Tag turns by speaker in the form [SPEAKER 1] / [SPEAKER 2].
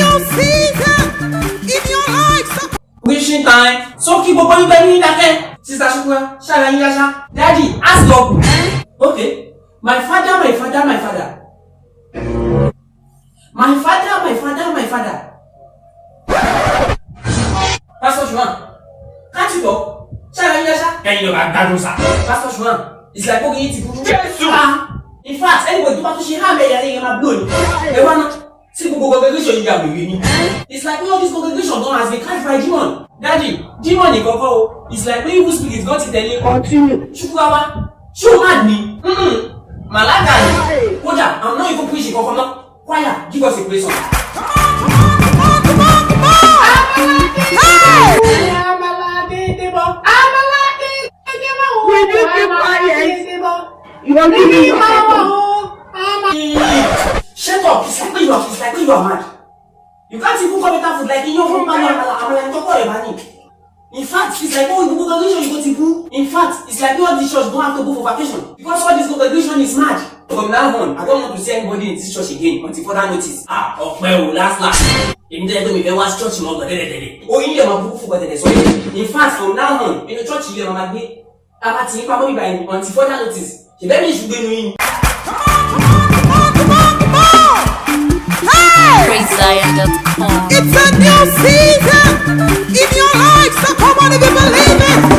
[SPEAKER 1] new season in your life.
[SPEAKER 2] Wishing time. So keep on going back. Sister Shukura, Shara, Daddy, ask God. Okay. My father. Pastor Juan, can't you talk? Shara, can you know that Pastor Juan, it's like going to in fact, anybody do what she have in my blood. It's like all this congregation don't has been catch by demon. Daddy, demon in Koko. It's like when you speak, it's going to tell you. Continue. Shukurawa, show mad me. Malaga. Koda, I'm not even preaching Koko. Choir, give us a praise song.
[SPEAKER 1] You want to be
[SPEAKER 2] shut up! It's like when you are mad. You can't even come better food like in your home. In fact, it's like all the congregation you go to do. In fact, it's like all the church don't have to go for vacation because all this congregation is mad. From now on, I don't want to see anybody in this church again until further notice. Well, last. In there was church in order. Oh, in there, my book for the in fact, from now on, in the church, you are my I'm probably by until further notice. The baby should be doing.
[SPEAKER 1] PraiseZion.com. It's a new season in your life, so come on and believe it.